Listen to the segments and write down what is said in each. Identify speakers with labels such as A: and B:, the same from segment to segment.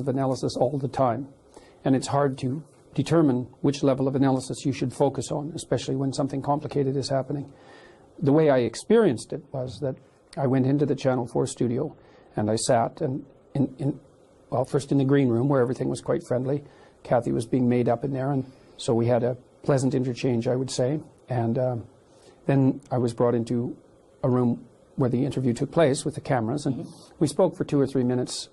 A: of analysis all the time, and it's hard to determine which level of analysis you should focus on, especially when something complicated is happening. The way I experienced it was that I went into the Channel 4 studio and I sat and well, first in the green room where everything was quite friendly. Kathy was being made up in there, and so we had a pleasant interchange, I would say. And then I was brought into a room where the interview took place with the cameras, and we spoke for 2 or 3 minutes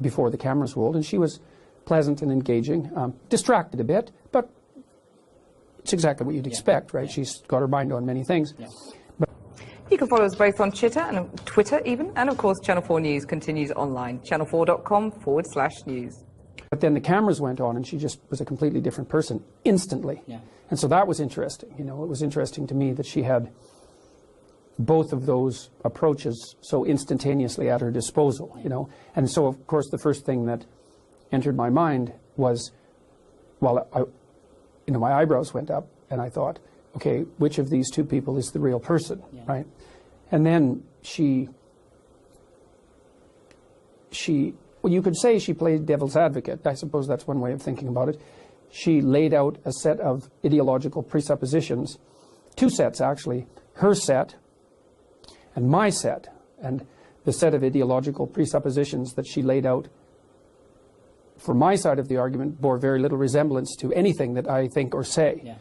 A: before the cameras rolled, and she was pleasant and engaging, distracted a bit, but it's exactly what you'd expect, right? She's got her mind on many things.
B: You can follow us both on Twitter even, and of course Channel 4 News continues online, channel4.com/news.
A: But then the cameras went on and she just was a completely different person instantly. And so that was interesting. You know, it was interesting to me that she had both of those approaches so instantaneously at her disposal, you know. And so, of course, the first thing that entered my mind was, well, you know, my eyebrows went up and I thought, okay, which of these two people is the real person, right? And then well, you could say she played devil's advocate. I suppose that's one way of thinking about it. She laid out a set of ideological presuppositions, 2 sets actually, her set and my set. And the set of ideological presuppositions that she laid out for my side of the argument bore very little resemblance to anything that I think or say.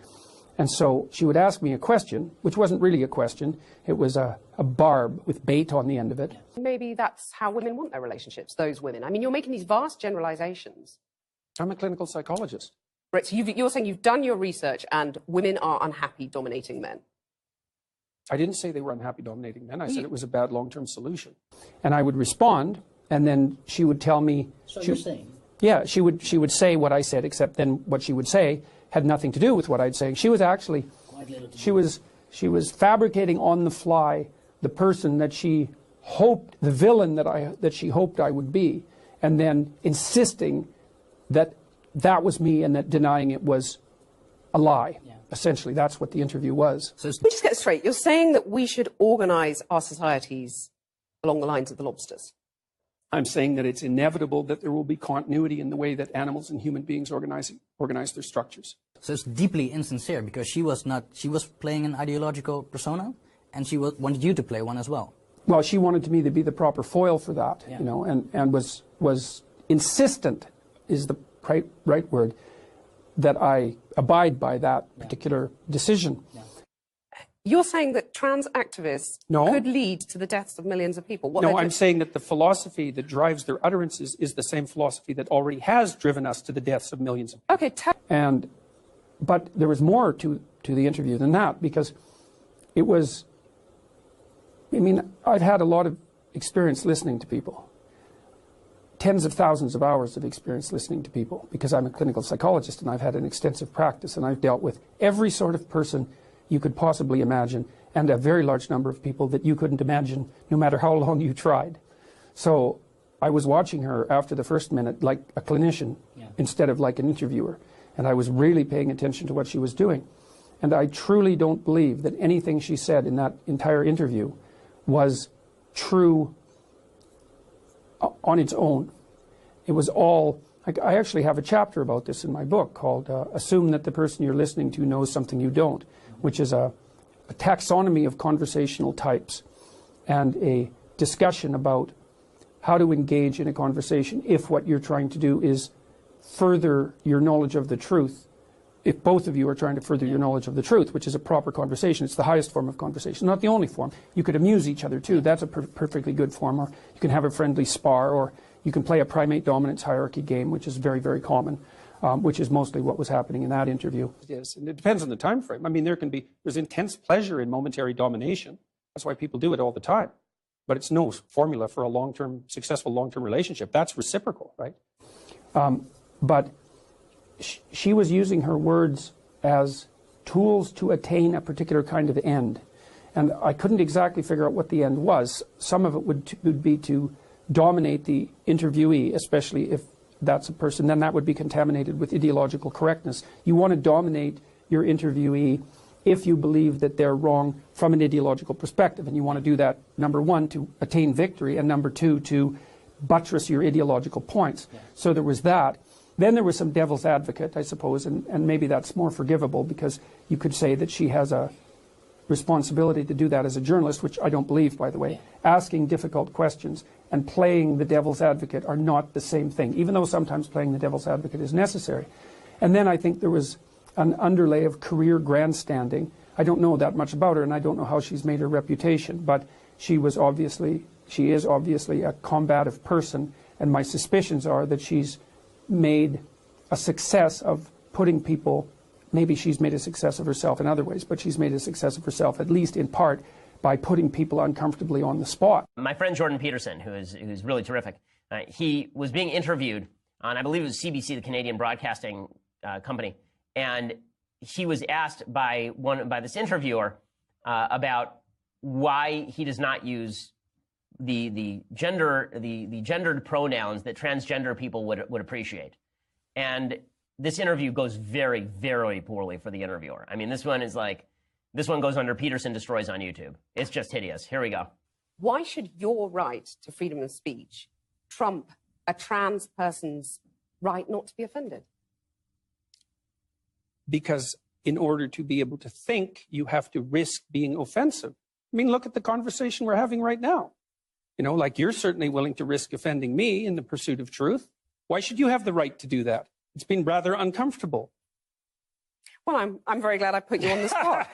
A: And so she would ask me a question, which wasn't really a question. It was a barb with bait on the end of it.
C: Maybe that's how women want their relationships, those women. I mean, you're making these vast generalizations.
A: I'm a clinical psychologist.
C: Right, so you're saying you've done your research and women are unhappy dominating men.
A: I didn't say they were unhappy dominating men. I said it was a bad long-term solution. And I would respond, and then she would tell me...
D: So you're saying?
A: Yeah, she would say what I said, except then what she would say had nothing to do with what I'd say. She was actually... She was fabricating on the fly the person that she hoped, the villain that she hoped I would be, and then insisting that that was me and that denying it was a lie. Essentially, that's what the interview was.
C: So let me just get straight. You're saying that we should organize our societies along the lines of the lobsters.
A: I'm saying that it's inevitable that there will be continuity in the way that animals and human beings organize their structures.
D: So it's deeply insincere because she was playing an ideological persona, and she wanted you to play one as well.
A: Well, she wanted me to be the proper foil for that, you know, and was insistent, is the right word, that I abide by that particular decision.
C: You're saying that trans activists could lead to the deaths of millions of people?
A: No, I'm saying that the philosophy that drives their utterances is the same philosophy that already has driven us to the deaths of millions of people.
C: Okay.
A: But there was more to the interview than that, because it was, I mean, I've had a lot of experience listening to people. Tens of thousands of hours of experience listening to people, because I'm a clinical psychologist and I've had an extensive practice and I've dealt with every sort of person you could possibly imagine, and a very large number of people that you couldn't imagine no matter how long you tried. So I was watching her after the first minute like a clinician instead of like an interviewer, and I was really paying attention to what she was doing. And I truly don't believe that anything she said in that entire interview was true on its own. It was all, I actually have a chapter about this in my book called Assume That the Person You're Listening to Knows Something You Don't, which is a taxonomy of conversational types and a discussion about how to engage in a conversation if what you're trying to do is further your knowledge of the truth. If both of you are trying to further your knowledge of the truth, which is a proper conversation, it's the highest form of conversation, not the only form. You could amuse each other too, that's a perfectly good form, or you can have a friendly spar, or you can play a primate dominance hierarchy game, which is very, very common, which is mostly what was happening in that interview. Yes, and it depends on the time frame. I mean, there's intense pleasure in momentary domination. That's why people do it all the time. But it's no formula for a successful long-term relationship. That's reciprocal, right? But she was using her words as tools to attain a particular kind of end. And I couldn't exactly figure out what the end was. Some of it would be to dominate the interviewee, especially if that's a person, then that would be contaminated with ideological correctness. You want to dominate your interviewee if you believe that they're wrong from an ideological perspective. And you want to do that, number one, to attain victory, and number two, to buttress your ideological points. Yeah. So there was that. Then there was some devil's advocate, I suppose, and maybe that's more forgivable because you could say that she has a responsibility to do that as a journalist, which I don't believe, by the way. Yeah. Asking difficult questions and playing the devil's advocate are not the same thing, even though sometimes playing the devil's advocate is necessary. And then I think there was an underlay of career grandstanding. I don't know that much about her, and I don't know how she's made her reputation, but she is obviously a combative person, and my suspicions are that she's made a success of putting people, maybe she's made a success of herself in other ways, but she's made a success of herself, at least in part, by putting people uncomfortably on the spot.
E: My friend Jordan Peterson, who's really terrific, he was being interviewed on, I believe it was CBC, the Canadian Broadcasting Company, and he was asked by this interviewer about why he does not use the gendered pronouns that transgender people would appreciate. And this interview goes very, very poorly for the interviewer. I mean, this one goes under Peterson Destroys on YouTube. It's just hideous. Here we go.
C: Why should your right to freedom of speech trump a trans person's right not to be offended?
A: Because in order to be able to think, you have to risk being offensive. I mean, look at the conversation we're having right now. You know, like you're certainly willing to risk offending me in the pursuit of truth. Why should you have the right to do that? It's been rather uncomfortable.
C: Well, I'm very glad I put you on the spot.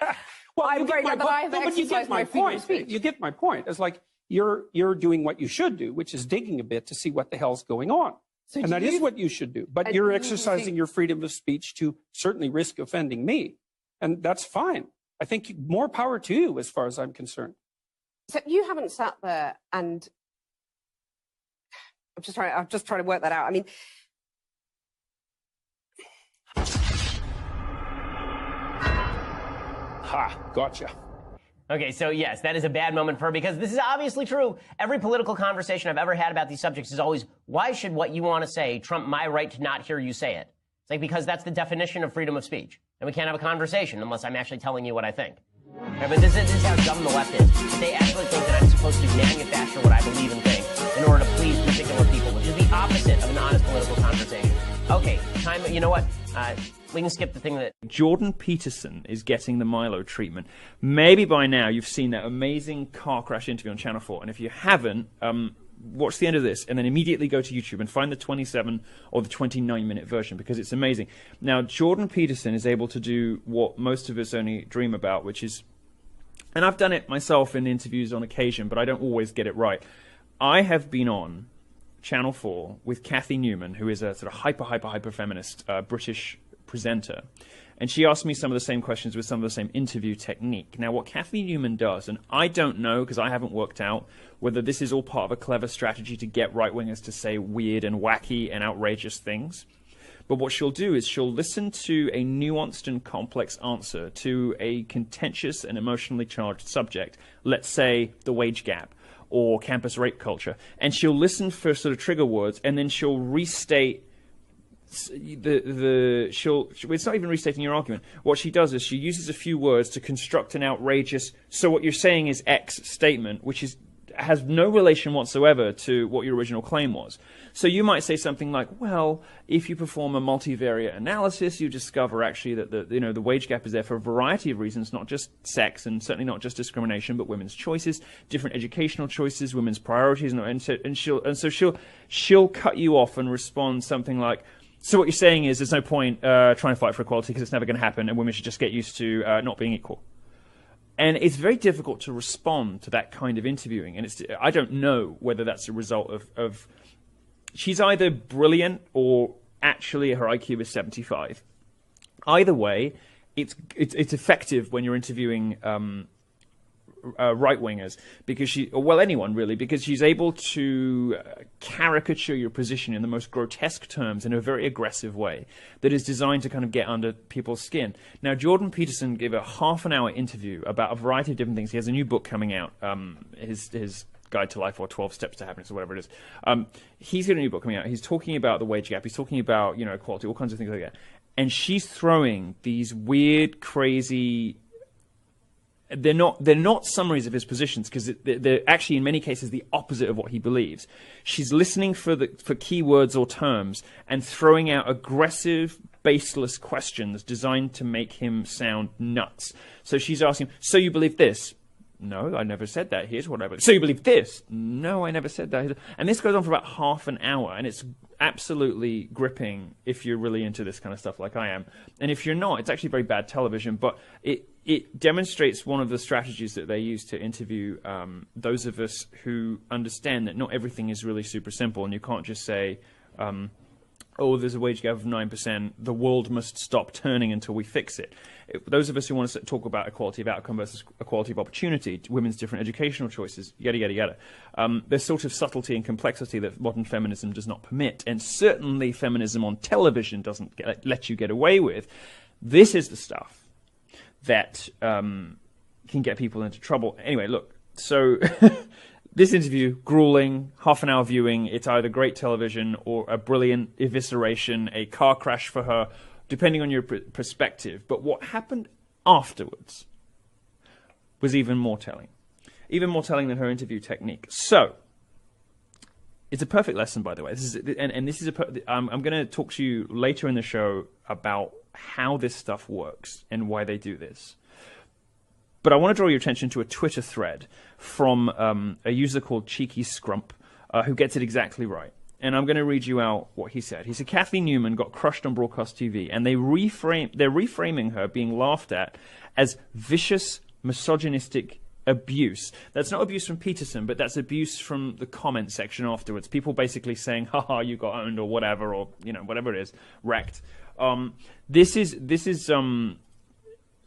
A: Well,
C: I'm very glad that I have exercised my freedom of speech.
A: You get my point. It's like you're doing what you should do, which is digging a bit to see what the hell's going on. So and that is what you should do. But you're exercising your freedom of speech to certainly risk offending me. And that's fine. I think more power to you as far as I'm concerned.
C: So you haven't sat there and I'm just trying to work that out. I mean,
A: ha, gotcha.
E: Okay, so yes, that is a bad moment for her because this is obviously true. Every political conversation I've ever had about these subjects is always, why should what you want to say trump my right to not hear you say it? It's like, because that's the definition of freedom of speech. And we can't have a conversation unless I'm actually telling you what I think. Okay, but this is how dumb the left is. They actually think that I'm supposed to manufacture what I believe and think in order to please particular people, which is the opposite of an honest political conversation. Okay, you know what? We can skip the thing that...
F: Jordan Peterson is getting the Milo treatment. Maybe by now you've seen that amazing car crash interview on Channel 4, and if you haven't, watch the end of this and then immediately go to YouTube and find the 27 or the 29-minute version because it's amazing. Now, Jordan Peterson is able to do what most of us only dream about, which is, and I've done it myself in interviews on occasion, but I don't always get it right. I have been on Channel 4 with Cathy Newman, who is a sort of hyper feminist British presenter, and she asked me some of the same questions with some of the same interview technique. Now, what Cathy Newman does, and I don't know because I haven't worked out whether this is all part of a clever strategy to get right-wingers to say weird and wacky and outrageous things, but what she'll do is she'll listen to a nuanced and complex answer to a contentious and emotionally charged subject, let's say the wage gap or campus rape culture, and she'll listen for sort of trigger words, and then she'll restate it's not even restating your argument. What she does is she uses a few words to construct an outrageous, so what you're saying is X statement, which has no relation whatsoever to what your original claim was. So you might say something like, well, if you perform a multivariate analysis, you discover actually that the wage gap is there for a variety of reasons, not just sex and certainly not just discrimination, but women's choices, different educational choices, women's priorities, and she'll cut you off and respond something like, so what you're saying is there's no point trying to fight for equality because it's never going to happen, and women should just get used to not being equal. And it's very difficult to respond to that kind of interviewing. And I don't know whether that's a result of she's either brilliant or actually her IQ is 75. Either way, it's effective when you're interviewing right-wingers, because anyone really, because she's able to caricature your position in the most grotesque terms in a very aggressive way that is designed to kind of get under people's skin. Now, Jordan Peterson gave a half-an-hour interview about a variety of different things. He has a new book coming out, his Guide to Life or 12 Steps to Happiness or whatever it is. He's got a new book coming out. He's talking about the wage gap. He's talking about equality, all kinds of things like that. And she's throwing these weird, crazy they're not summaries of his positions, because they're actually in many cases the opposite of what he believes. She's listening for keywords or terms and throwing out aggressive, baseless questions designed to make him sound nuts. So she's asking, so you believe this? No, I never said that. Here's what I believe. So you believe this? No, I never said that. And this goes on for about half an hour, and it's absolutely gripping if you're really into this kind of stuff like I am. And if you're not, it's actually very bad television, but it demonstrates one of the strategies that they use to interview those of us who understand that not everything is really super simple, and you can't just say, oh, there's a wage gap of 9%, the world must stop turning until we fix it. Those of us who want to talk about equality of outcome versus equality of opportunity, women's different educational choices, yada, yada, yada, there's sort of subtlety and complexity that modern feminism does not permit, and certainly feminism on television doesn't let you get away with. This is the stuff that can get people into trouble. Anyway, look, so... This interview, grueling, half-an-hour viewing. It's either great television or a brilliant evisceration, a car crash for her, depending on your perspective. But what happened afterwards was even more telling than her interview technique. So, it's a perfect lesson, by the way. I'm going to talk to you later in the show about how this stuff works and why they do this. But I want to draw your attention to a Twitter thread from a user called Cheeky Scrump, who gets it exactly right. And I'm going to read you out what he said. He said, Kathy Newman got crushed on broadcast TV, and they're reframing her being laughed at as vicious, misogynistic abuse. That's not abuse from Peterson, but that's abuse from the comment section afterwards. People basically saying, haha, you got owned, or whatever, or, whatever it is, wrecked. This is we're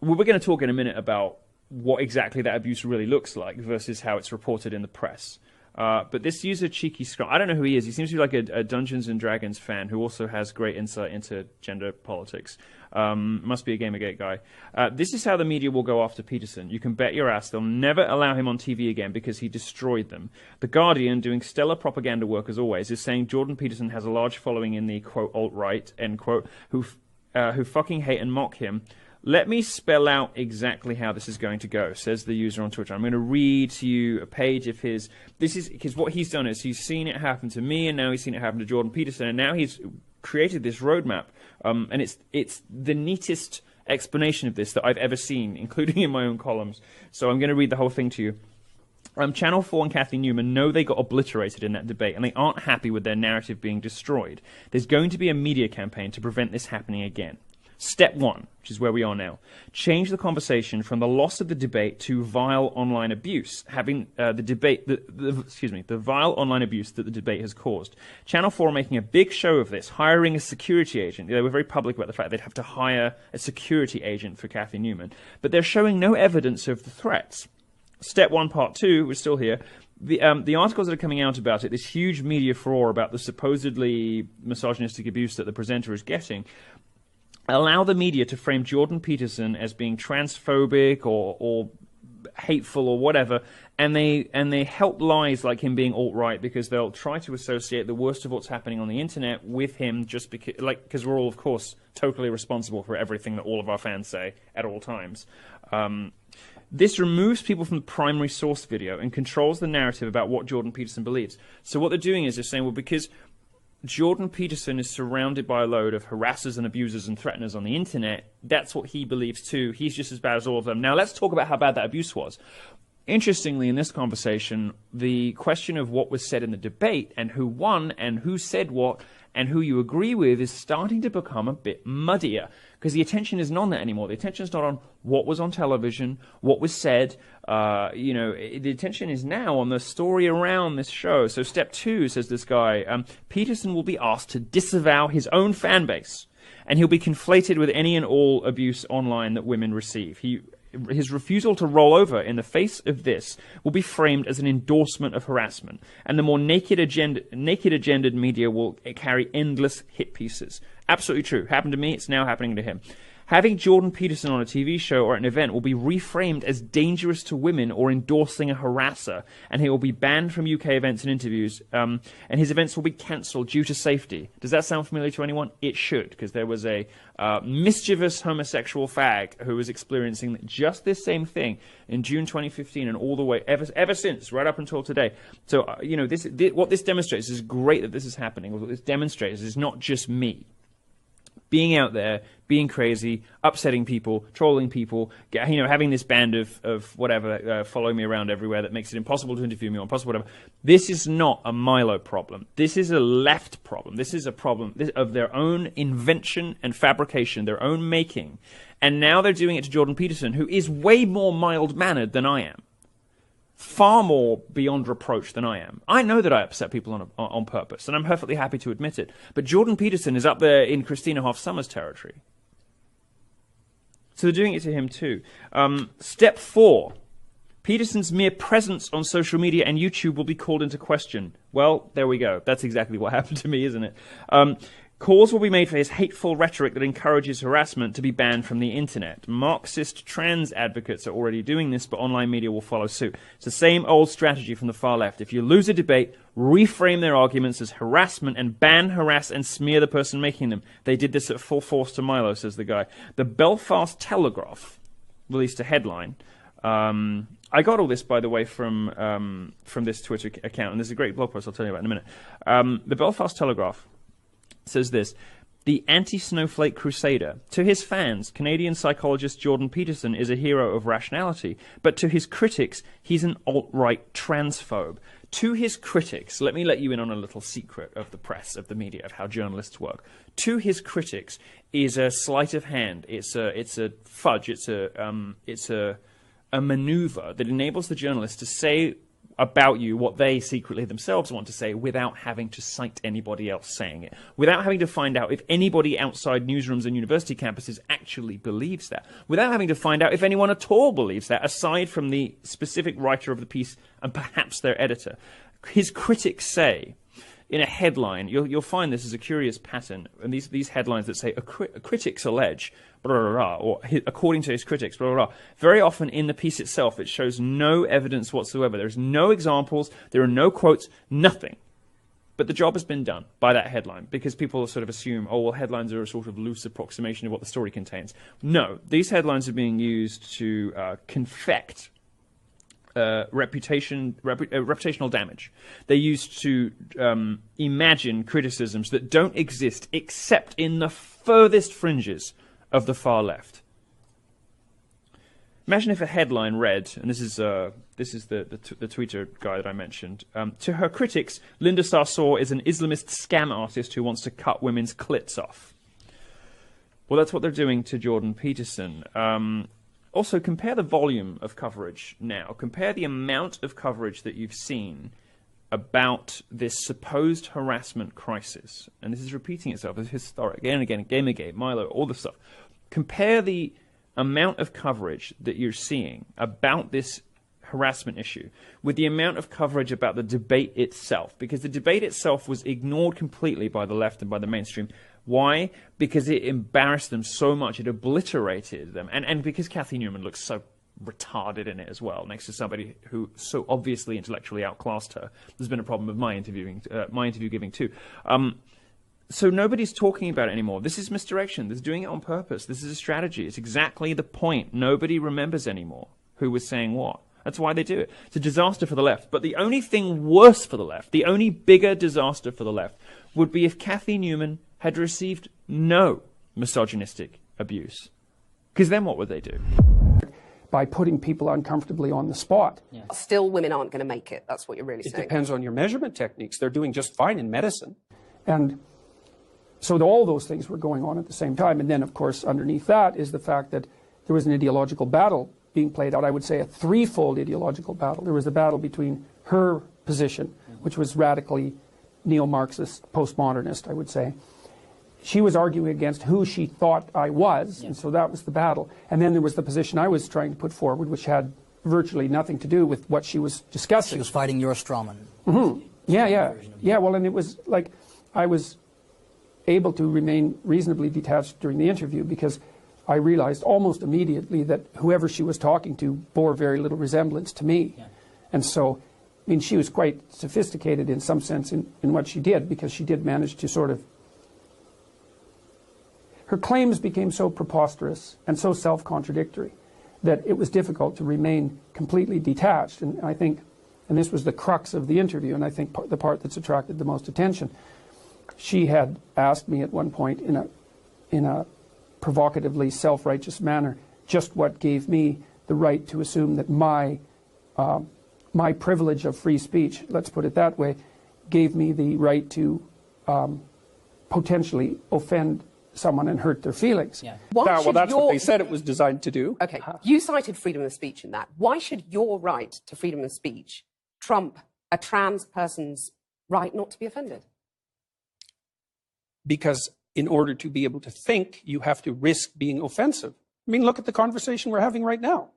F: going to talk in a minute about what exactly that abuse really looks like versus how it's reported in the press. But this user, Cheeky Scrum, I don't know who he is. He seems to be like a Dungeons & Dragons fan who also has great insight into gender politics. Must be a Gamergate guy. This is how the media will go after Peterson. You can bet your ass they'll never allow him on TV again because he destroyed them. The Guardian, doing stellar propaganda work as always, is saying Jordan Peterson has a large following in the, quote, alt-right, end quote, who fucking hate and mock him. Let me spell out exactly how this is going to go, says the user on Twitter. I'm going to read to you a page of his. This is because what he's done is he's seen it happen to me, and now he's seen it happen to Jordan Peterson, and now he's created this roadmap. And it's the neatest explanation of this that I've ever seen, including in my own columns. So I'm going to read the whole thing to you. Channel 4 and Kathy Newman know they got obliterated in that debate, and they aren't happy with their narrative being destroyed. There's going to be a media campaign to prevent this happening again. Step 1, which is where we are now, change the conversation from the loss of the debate to vile online abuse, having the vile online abuse that the debate has caused. Channel 4 are making a big show of this, hiring a security agent. They were very public about the fact they'd have to hire a security agent for Kathy Newman, but they're showing no evidence of the threats. Step 1, part 2, we're still here. The articles that are coming out about it, this huge media furore about the supposedly misogynistic abuse that the presenter is getting, allow the media to frame Jordan Peterson as being transphobic or hateful or whatever, and they help lies like him being alt-right because they'll try to associate the worst of what's happening on the internet with him just because we're all, of course, totally responsible for everything that all of our fans say at all times. This removes people from the primary source video and controls the narrative about what Jordan Peterson believes. So what they're doing is they're saying, well, because Jordan Peterson is surrounded by a load of harassers and abusers and threateners on the internet, that's what he believes too. He's just as bad as all of them. Now let's talk about how bad that abuse was. Interestingly, in this conversation, the question of what was said in the debate and who won and who said what and who you agree with is starting to become a bit muddier because the attention isn't on that anymore. The attention is not on what was on television, what was said. The attention is now on the story around this show. So step 2, says this guy, Peterson will be asked to disavow his own fan base, and he'll be conflated with any and all abuse online that women receive. His refusal to roll over in the face of this will be framed as an endorsement of harassment, and the more naked agendered media will carry endless hit pieces. Absolutely true. Happened to me, it's now happening to him. Having Jordan Peterson on a TV show or at an event will be reframed as dangerous to women or endorsing a harasser, and he will be banned from UK events and interviews, and his events will be cancelled due to safety. Does that sound familiar to anyone? It should, because there was a mischievous homosexual fag who was experiencing just this same thing in June 2015 and all the way ever since, right up until today. So, what this demonstrates is great that this is happening. What this demonstrates is not just me being out there, being crazy, upsetting people, trolling people, having this band of whatever following me around everywhere that makes it impossible to interview me or impossible whatever. This is not a Milo problem. This is a left problem. This is a problem of their own invention and fabrication, their own making. And now they're doing it to Jordan Peterson, who is way more mild-mannered than I am. Far more beyond reproach than I am. I know that I upset people on purpose, and I'm perfectly happy to admit it. But Jordan Peterson is up there in Christina Hoff Sommers territory. So they're doing it to him too. Step 4. Peterson's mere presence on social media and YouTube will be called into question. Well, there we go. That's exactly what happened to me, isn't it? Calls will be made for his hateful rhetoric that encourages harassment to be banned from the internet. Marxist trans advocates are already doing this, but online media will follow suit. It's the same old strategy from the far left. If you lose a debate, reframe their arguments as harassment and ban, harass, and smear the person making them. They did this at full force to Milo, says the guy. The Belfast Telegraph released a headline. I got all this, by the way, from this Twitter account, and there's a great blog post I'll tell you about in a minute. The Belfast Telegraph says this: the anti-snowflake crusader. To his fans, Canadian psychologist Jordan Peterson is a hero of rationality, but to his critics, he's an alt-right transphobe. To his critics, let me let you in on a little secret of the press, of the media, of how journalists work. To his critics is a sleight of hand. It's a fudge. It's a maneuver that enables the journalist to say about you what they secretly themselves want to say without having to cite anybody else saying it, without having to find out if anybody outside newsrooms and university campuses actually believes that, without having to find out if anyone at all believes that, aside from the specific writer of the piece and perhaps their editor. His critics say, in a headline, you'll find this as a curious pattern, and these headlines that say, critics allege, blah, blah, blah, or according to his critics, blah, blah, blah. Very often in the piece itself, it shows no evidence whatsoever. There's no examples, there are no quotes, nothing. But the job has been done by that headline, because people sort of assume, oh, well, headlines are a sort of loose approximation of what the story contains. No, these headlines are being used to confect reputational damage. They're used to imagine criticisms that don't exist except in the furthest fringes of the far left. Imagine if a headline read, and this is the Twitter guy that I mentioned, to her critics, Linda Sarsour is an Islamist scam artist who wants to cut women's clits off. Well, that's what they're doing to Jordan Peterson. Also, compare the volume of coverage now. Compare the amount of coverage that you've seen about this supposed harassment crisis. And this is repeating itself. It's historic. Again and again. Gamergate, Milo, all this stuff. Compare the amount of coverage that you're seeing about this harassment issue with the amount of coverage about the debate itself. Because the debate itself was ignored completely by the left and by the mainstream. Why? Because it embarrassed them so much, it obliterated them. And because Cathy Newman looks so retarded in it as well, next to somebody who so obviously intellectually outclassed her. There's been a problem with my interview giving too. So nobody's talking about it anymore. This is misdirection. This is doing it on purpose. This is a strategy. It's exactly the point. Nobody remembers anymore who was saying what. That's why they do it. It's a disaster for the left. But the only thing worse for the left, the only bigger disaster for the left, would be if Cathy Newman had received no misogynistic abuse. Because then what would they do?
A: By putting people uncomfortably on the spot.
D: Yeah.
C: Still, women aren't going to make it. That's what you're really
G: It
C: saying.
G: depends on your measurement techniques. They're doing just fine in medicine.
A: And so all those things were going on at the same time. And then, of course, underneath that is the fact that there was an ideological battle being played out. I would say a threefold ideological battle. There was the battle between her position, which was radically neo-Marxist, postmodernist, I would say. She was arguing against who she thought I was, and so that was the battle. And then there was the position I was trying to put forward, which had virtually nothing to do with what she was discussing.
D: She was fighting your strawman.
A: Mm-hmm. Yeah, well, and it was like I was able to remain reasonably detached during the interview because I realized almost immediately that whoever she was talking to bore very little resemblance to me.
D: Yeah.
A: And so, I mean, she was quite sophisticated in some sense in what she did, because she did manage to sort of... Her claims became so preposterous and so self-contradictory that it was difficult to remain completely detached. And I think, and this was the crux of the interview, and I think the part that's attracted the most attention, she had asked me at one point in a provocatively self-righteous manner just what gave me the right to assume that my privilege of free speech, let's put it that way, gave me the right to potentially offend someone and hurt their feelings.
D: Yeah.
G: Well, that's what they said it was designed to do.
C: Okay, you cited freedom of speech in that. Why should your right to freedom of speech trump a trans person's right not to be offended?
G: Because in order to be able to think, you have to risk being offensive. I mean, look at the conversation we're having right now.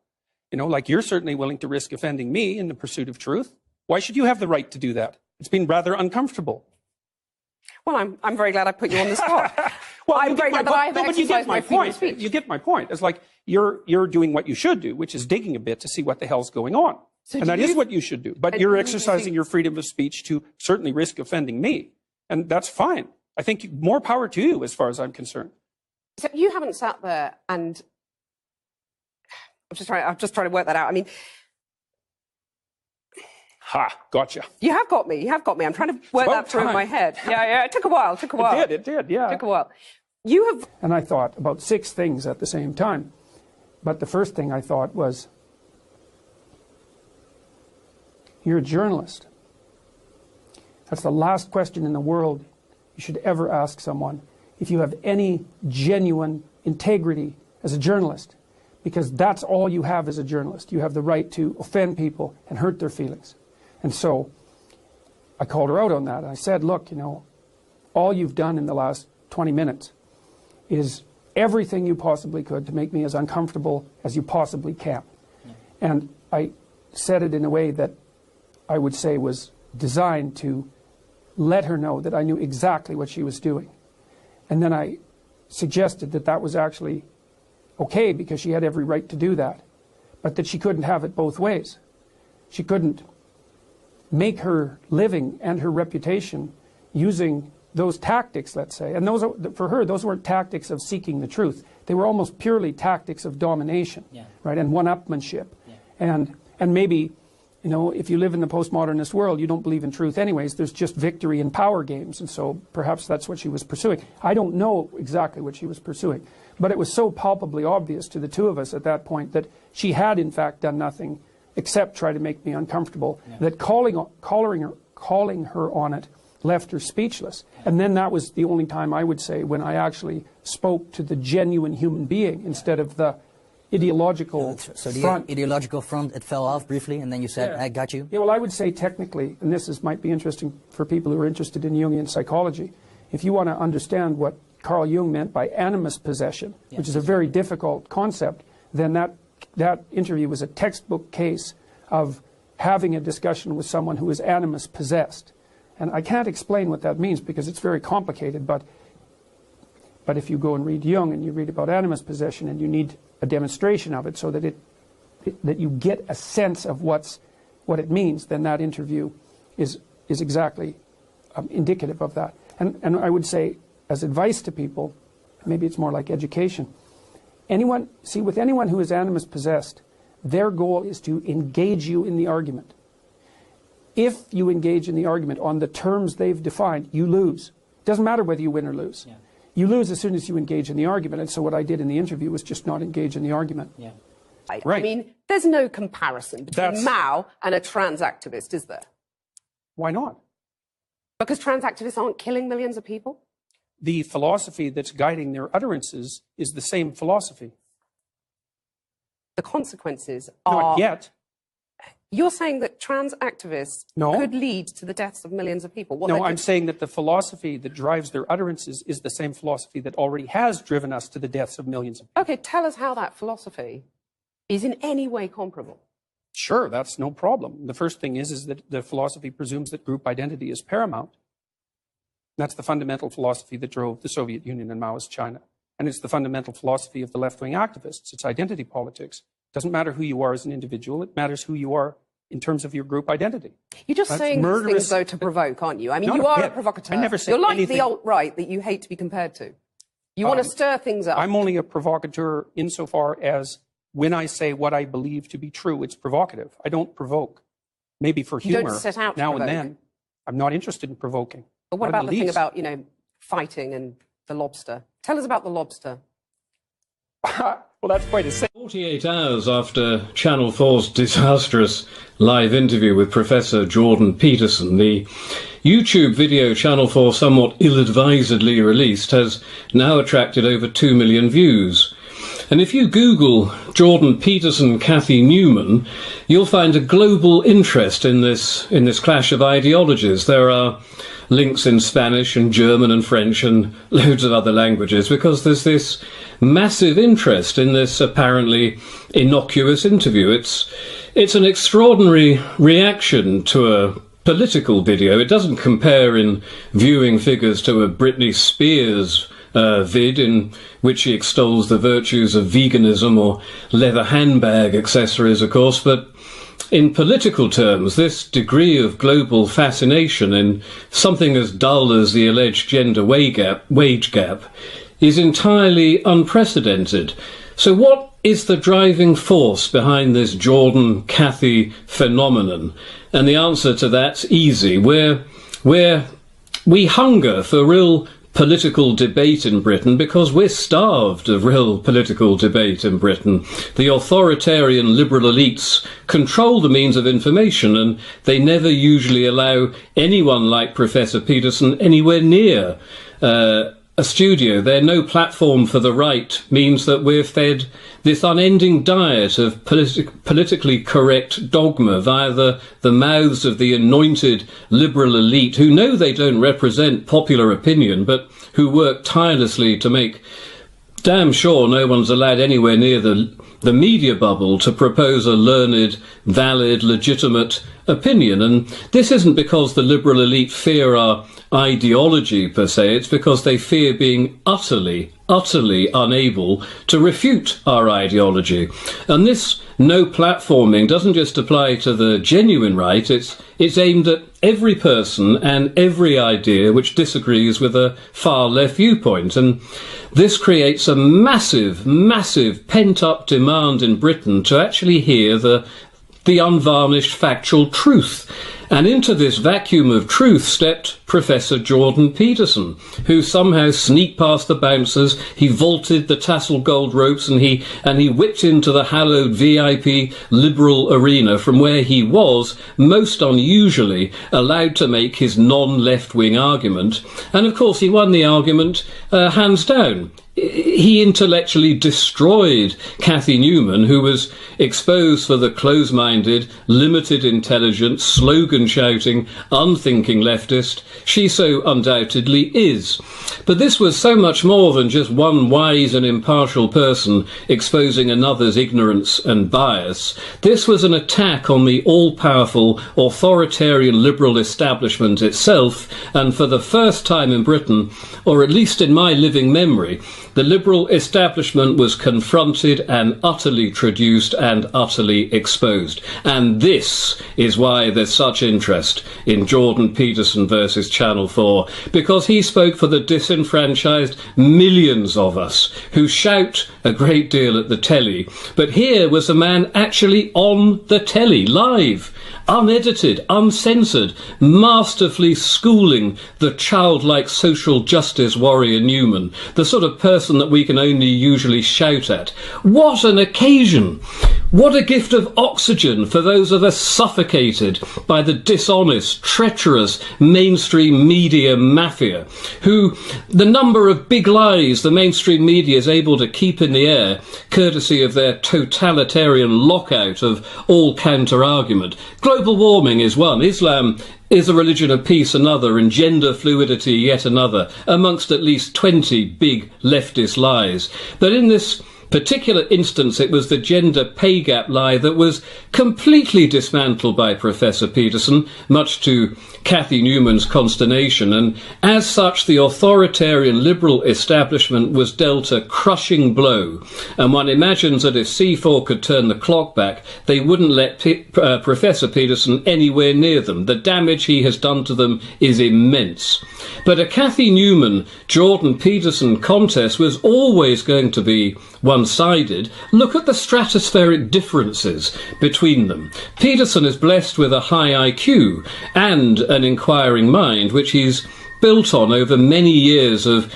G: You know, like, you're certainly willing to risk offending me in the pursuit of truth. Why should you have the right to do that? It's been rather uncomfortable.
C: Well, I'm very glad I put you on the spot.
G: Well,
C: I'm very glad that I've exercised my freedom of speech.
G: You get my point. It's like you're doing what you should do, which is digging a bit to see what the hell's going on.
C: So
G: and that is what you should do. But you're exercising your freedom of speech to certainly risk offending me. And that's fine. I think more power to you as far as I'm concerned.
C: So you haven't sat there and... I'm just trying to work that out. I mean...
G: Ha, gotcha.
C: You have got me. You have got me. I'm trying to work that through in my head. Yeah, it took a while.
G: It did, yeah.
C: It took a while. You have...
A: And I thought about 6 things at the same time. But the first thing I thought was, you're a journalist. That's the last question in the world you should ever ask someone if you have any genuine integrity as a journalist. Because that's all you have as a journalist. You have the right to offend people and hurt their feelings. And so I called her out on that. I said, look, you know, all you've done in the last 20 minutes is everything you possibly could to make me as uncomfortable as you possibly can. Yeah. And I said it in a way that I would say was designed to let her know that I knew exactly what she was doing. And then I suggested that that was actually okay, because she had every right to do that, but that she couldn't have it both ways. She couldn't make her living and her reputation using those tactics, let's say. And those are, for her, those weren't tactics of seeking the truth. They were almost purely tactics of domination, right, and one-upmanship. Yeah. And maybe, you know, if you live in the postmodernist world, you don't believe in truth anyways. There's just victory and power games, and so perhaps that's what she was pursuing. I don't know exactly what she was pursuing, but it was so palpably obvious to the two of us at that point that she had, in fact, done nothing except try to make me uncomfortable, that calling her on it left her speechless. And then that was the only time, I would say, when I actually spoke to the genuine human being instead of the ideological
D: so the
A: front.
D: ideological front, it fell off briefly, and then you said, I got you?
A: Yeah, well, I would say technically, and this might be interesting for people who are interested in Jungian psychology, if you want to understand what Carl Jung meant by animus possession, which is a very difficult concept, then that interview was a textbook case of having a discussion with someone who is animus possessed. And I can't explain what that means because it's very complicated, but if you go and read Jung and you read about animus possession, and you need a demonstration of it so that that you get a sense of what it means, then that interview is exactly indicative of that. And I would say, as advice to people, maybe it's more like education, with anyone who is animus possessed, their goal is to engage you in the argument. If you engage in the argument on the terms they've defined, you lose. It doesn't matter whether you win or lose. Yeah. You lose as soon as you engage in the argument. And so what I did in the interview was just not engage in the argument. Yeah.
C: Right. I mean, there's no comparison between Mao and a trans activist, is there?
G: Why not?
C: Because trans activists aren't killing millions of people?
G: The philosophy that's guiding their utterances is the same philosophy.
C: The consequences are...
G: Not yet.
C: You're saying that trans activists could lead to the deaths of millions of people?
G: No, I'm saying that the philosophy that drives their utterances is the same philosophy that already has driven us to the deaths of millions of people.
C: Okay, tell us how that philosophy is in any way comparable.
G: Sure, that's no problem. The first thing is that the philosophy presumes that group identity is paramount. That's the fundamental philosophy that drove the Soviet Union and Maoist China. And it's the fundamental philosophy of the left-wing activists. It's identity politics. It doesn't matter who you are as an individual. It matters who you are in terms of your group identity.
C: You're just saying these things, though, to provoke, aren't you? I mean,
G: Not
C: you are a
G: bit.
C: provocateur.
G: I never said
C: You're like
G: anything.
C: the alt-right that you hate to be compared to. You want to stir things up.
G: I'm only a provocateur insofar as when I say what I believe to be true, it's provocative. I don't provoke. Maybe for
C: You don't
G: humor
C: set out to
G: now
C: provoke.
G: and then. I'm not interested in provoking.
C: But what
G: Not in
C: about the thing
G: least.
C: about, you know, fighting and the lobster? Tell us about the lobster.
G: Well, that's quite a
H: 48 hours after Channel 4's disastrous live interview with Professor Jordan Peterson, the YouTube video Channel 4 somewhat ill-advisedly released has now attracted over 2 million views. And if you Google Jordan Peterson, Cathy Newman, you'll find a global interest in this clash of ideologies. There are links in Spanish and German and French and loads of other languages because there's this massive interest in this apparently innocuous interview. It's an extraordinary reaction to a political video. It doesn't compare in viewing figures to a Britney Spears vid in which she extols the virtues of veganism or leather handbag accessories, of course, but in political terms, this degree of global fascination in something as dull as the alleged gender wage gap is entirely unprecedented. So what is the driving force behind this Jordan Cathy phenomenon? And the answer to that's easy. We hunger for real political debate in Britain because we're starved of real political debate in Britain. The authoritarian liberal elites control the means of information, and they never usually allow anyone like Professor Peterson anywhere near a studio. Their no platform for the right means that we're fed this unending diet of politically correct dogma via the mouths of the anointed liberal elite who know they don't represent popular opinion but who work tirelessly to make damn sure no one's allowed anywhere near the media bubble to propose a learned, valid, legitimate opinion. And this isn't because the liberal elite fear our ideology per se, it's because they fear being utterly unable to refute our ideology. And this no platforming doesn't just apply to the genuine right, it's aimed at every person and every idea which disagrees with a far left viewpoint. And this creates a massive pent-up demand in Britain to actually hear the unvarnished factual truth. And into this vacuum of truth stepped Professor Jordan Peterson, who somehow sneaked past the bouncers. He vaulted the tassel gold ropes and he whipped into the hallowed VIP liberal arena from where he was, most unusually, allowed to make his non-left-wing argument. And of course he won the argument hands down. He intellectually destroyed Cathy Newman, who was exposed for the close-minded, limited intelligence, slogan-shouting, unthinking leftist she so undoubtedly is. But this was so much more than just one wise and impartial person exposing another's ignorance and bias. This was an attack on the all-powerful, authoritarian liberal establishment itself, and for the first time in Britain, or at least in my living memory, the liberal establishment was confronted and utterly traduced and utterly exposed. And this is why there's such interest in Jordan Peterson versus Channel 4, because he spoke for the disenfranchised millions of us who shout a great deal at the telly. But here was a man actually on the telly, live, unedited, uncensored, masterfully schooling the childlike social justice warrior Newman, the sort of person that we can only usually shout at. What an occasion! What a gift of oxygen for those of us suffocated by the dishonest, treacherous mainstream media mafia, who the number of big lies the mainstream media is able to keep in the air, courtesy of their totalitarian lockout of all counter-argument. Global warming is one. Islam is a religion of peace another, and gender fluidity yet another, amongst at least 20 big leftist lies. But in this particular instance, it was the gender pay gap lie that was completely dismantled by Professor Peterson, much to Cathy Newman's consternation, and as such the authoritarian liberal establishment was dealt a crushing blow, and one imagines that if C4 could turn the clock back, they wouldn't let Professor Peterson anywhere near them. The damage he has done to them is immense. But a Cathy Newman-Jordan Peterson contest was always going to be one-sided. Look at the stratospheric differences between them. Peterson is blessed with a high IQ and an inquiring mind, which he's built on over many years of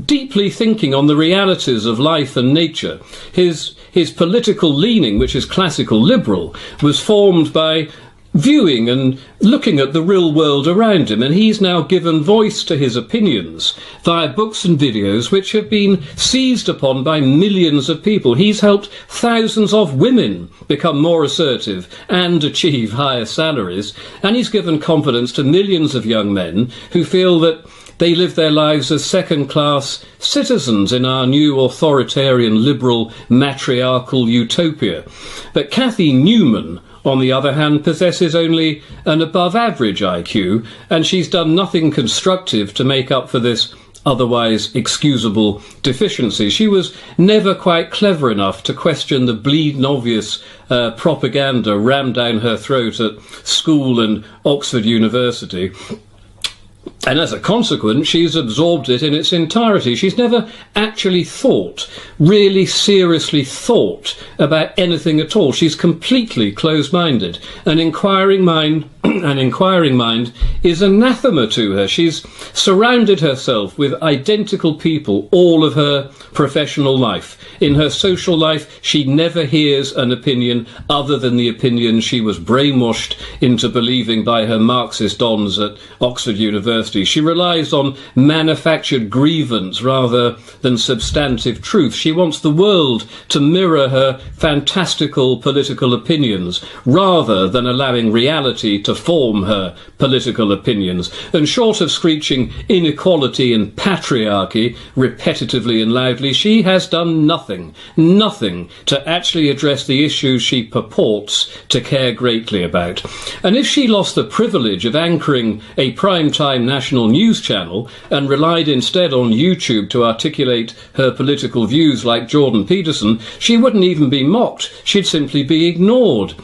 H: deeply thinking on the realities of life and nature. His political leaning, which is classical liberal, was formed by viewing and looking at the real world around him, and he's now given voice to his opinions via books and videos which have been seized upon by millions of people. He's helped thousands of women become more assertive and achieve higher salaries, and he's given confidence to millions of young men who feel that they live their lives as second-class citizens in our new authoritarian, liberal, matriarchal utopia. But Cathy Newman, on the other hand, possesses only an above-average IQ, and she's done nothing constructive to make up for this otherwise excusable deficiency. She was never quite clever enough to question the bleeding obvious propaganda rammed down her throat at school and Oxford University. And as a consequence, she's absorbed it in its entirety. She's never actually thought, really seriously thought about anything at all. She's completely closed-minded. An inquiring mind is anathema to her. She's surrounded herself with identical people all of her professional life. In her social life, she never hears an opinion other than the opinion she was brainwashed into believing by her Marxist dons at Oxford University. She relies on manufactured grievance rather than substantive truth. She wants the world to mirror her fantastical political opinions rather than allowing reality to form her political opinions. And short of screeching inequality and patriarchy repetitively and loudly, she has done nothing to actually address the issues she purports to care greatly about. And if she lost the privilege of anchoring a prime-time national news channel and relied instead on YouTube to articulate her political views like Jordan Peterson, she wouldn't even be mocked. She'd simply be ignored.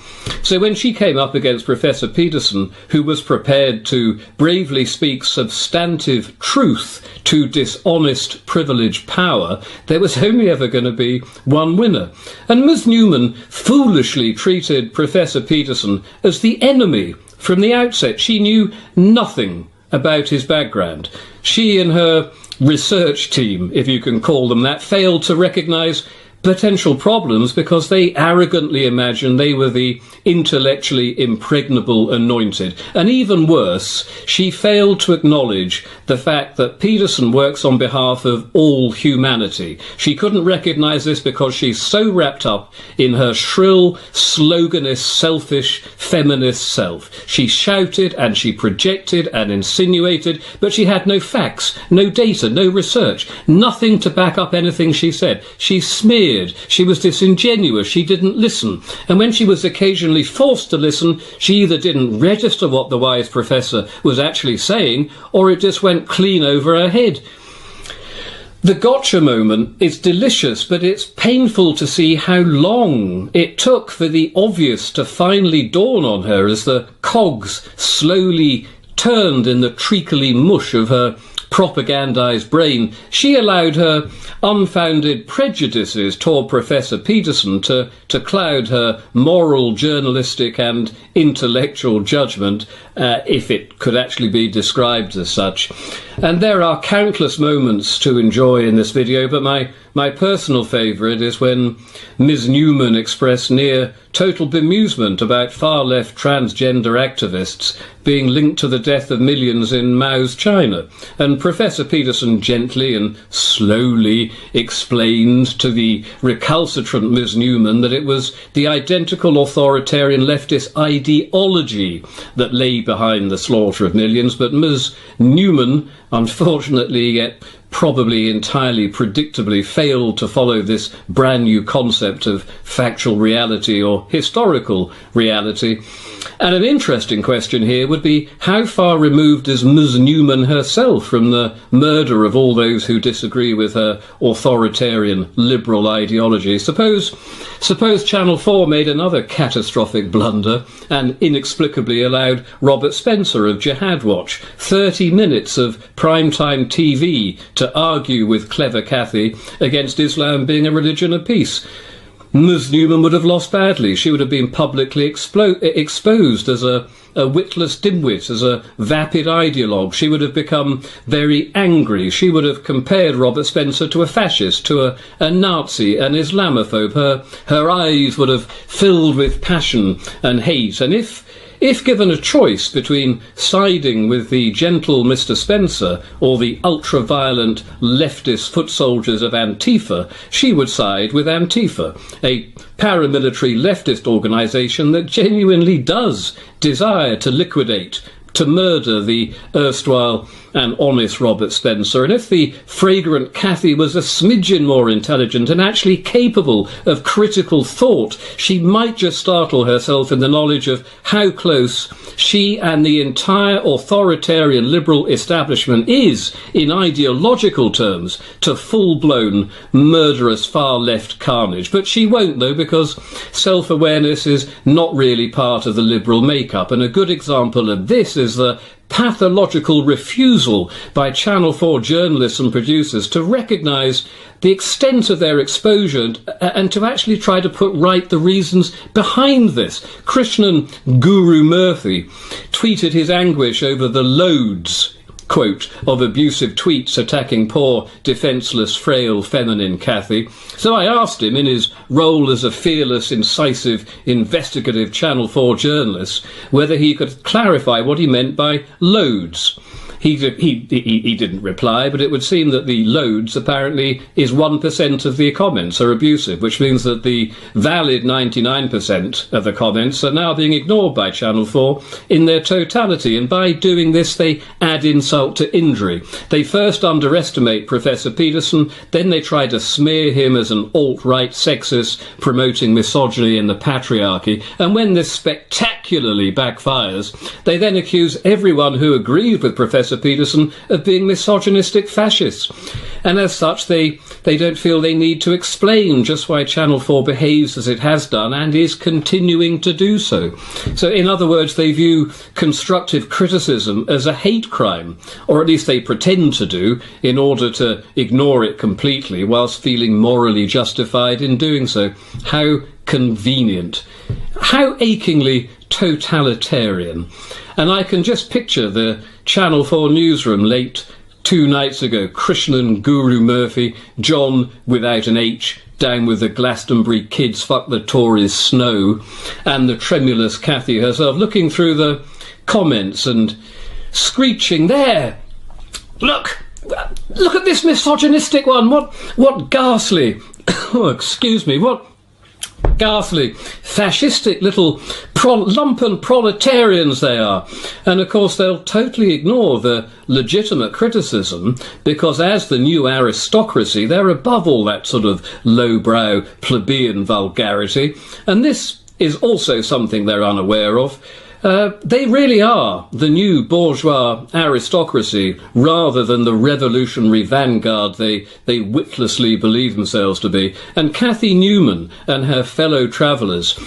H: So when she came up against Professor Peterson, who was prepared to bravely speak substantive truth to dishonest privileged power, there was only ever going to be one winner. And Ms. Newman foolishly treated Professor Peterson as the enemy from the outset. She knew nothing about his background. She and her research team, if you can call them that, failed to recognise potential problems because they arrogantly imagined they were the intellectually impregnable anointed. And even worse, she failed to acknowledge the fact that Peterson works on behalf of all humanity. She couldn't recognise this because she's so wrapped up in her shrill, sloganist, selfish, feminist self. She shouted and she projected and insinuated, but she had no facts, no data, no research, nothing to back up anything she said. She smeared. She was disingenuous. She didn't listen. And when she was occasionally forced to listen, she either didn't register what the wise professor was actually saying, or it just went clean over her head. The gotcha moment is delicious, but it's painful to see how long it took for the obvious to finally dawn on her as the cogs slowly turned in the treacly mush of her propagandized brain. She allowed her unfounded prejudices toward Professor Peterson to cloud her moral, journalistic and intellectual judgment, if it could actually be described as such. And there are countless moments to enjoy in this video, but my personal favourite is when Ms. Newman expressed near total bemusement about far-left transgender activists being linked to the death of millions in Mao's China. And Professor Peterson gently and slowly explained to the recalcitrant Ms. Newman that it was the identical authoritarian leftist ideology that lay behind the slaughter of millions. But Ms. Newman, unfortunately, yet probably entirely predictably failed to follow this brand new concept of factual reality or historical reality. And an interesting question here would be, how far removed is Ms. Newman herself from the murder of all those who disagree with her authoritarian liberal ideology? Suppose Channel 4 made another catastrophic blunder and inexplicably allowed Robert Spencer of Jihad Watch 30 minutes of primetime TV to argue with clever Cathy against Islam being a religion of peace. Ms. Newman would have lost badly. She would have been publicly exposed as a witless dimwit, as a vapid ideologue. She would have become very angry. She would have compared Robert Spencer to a fascist, to a Nazi, an Islamophobe. Her eyes would have filled with passion and hate. And if given a choice between siding with the gentle Mr. Spencer or the ultra-violent leftist foot soldiers of Antifa, she would side with Antifa, a paramilitary leftist organisation that genuinely does desire to liquidate, to murder the erstwhile and honest Robert Spencer. And if the fragrant Cathy was a smidgen more intelligent and actually capable of critical thought, she might just startle herself in the knowledge of how close she and the entire authoritarian liberal establishment is, in ideological terms, to full-blown murderous far-left carnage. But she won't, though, because self-awareness is not really part of the liberal makeup. And a good example of this is the pathological refusal by Channel 4 journalists and producers to recognise the extent of their exposure and to actually try to put right the reasons behind this. Krishnan Guru Murthy tweeted his anguish over the loads, quote, of abusive tweets attacking poor, defenceless, frail, feminine Cathy. So I asked him, in his role as a fearless, incisive, investigative Channel 4 journalist, whether he could clarify what he meant by loads. He didn't reply, but it would seem that the loads apparently is 1% of the comments are abusive, which means that the valid 99% of the comments are now being ignored by Channel 4 in their totality. And by doing this, they add insult to injury. They first underestimate Professor Peterson, then they try to smear him as an alt-right sexist promoting misogyny and the patriarchy. And when this spectacularly backfires, they then accuse everyone who agreed with Professor Peterson of being misogynistic fascists. And as such, they don't feel they need to explain just why Channel 4 behaves as it has done and is continuing to do so. So, in other words, they view constructive criticism as a hate crime, or at least they pretend to do, in order to ignore it completely whilst feeling morally justified in doing so. How convenient. How achingly totalitarian. And I can just picture the Channel 4 newsroom late 2 nights ago. Krishnan Guru Murthy, John without an H, down with the Glastonbury kids, fuck the Tories, Snow, and the tremulous Cathy herself, looking through the comments and screeching, there, look at this misogynistic one, what ghastly, oh, excuse me, what ghastly, fascistic little lumpen proletarians they are. And of course they'll totally ignore the legitimate criticism, because as the new aristocracy, they're above all that sort of lowbrow plebeian vulgarity. And this is also something they're unaware of. They really are the new bourgeois aristocracy rather than the revolutionary vanguard they witlessly believe themselves to be. And Cathy Newman and her fellow travellers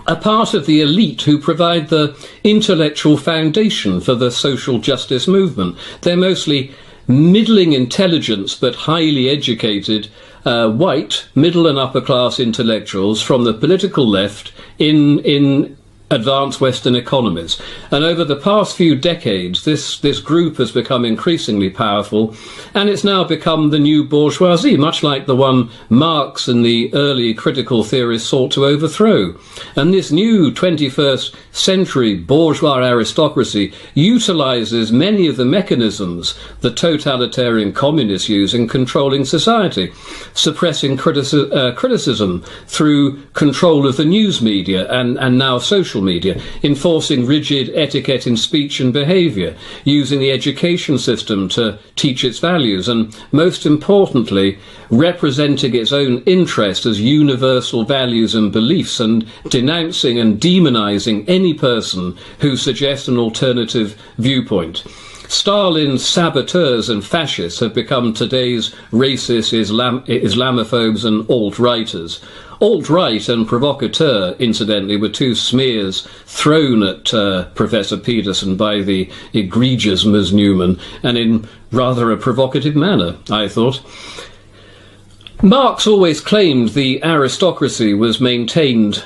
H: are part of the elite who provide the intellectual foundation for the social justice movement. They're mostly middling intelligence but highly educated white middle and upper class intellectuals from the political left in advanced Western economies. And over the past few decades, this group has become increasingly powerful, and it's now become the new bourgeoisie, much like the one Marx and the early critical theorists sought to overthrow. And this new 21st century bourgeois aristocracy utilizes many of the mechanisms that totalitarian communists use in controlling society, suppressing criticism through control of the news media and now social media, enforcing rigid etiquette in speech and behavior, using the education system to teach its values, and most importantly, representing its own interest as universal values and beliefs, and denouncing and demonizing any person who suggests an alternative viewpoint. Stalin's saboteurs and fascists have become today's racist Islamophobes and alt-righters. Alt-right and provocateur, incidentally, were two smears thrown at Professor Peterson by the egregious Ms. Newman, and in rather a provocative manner, I thought. Marx always claimed the aristocracy was maintained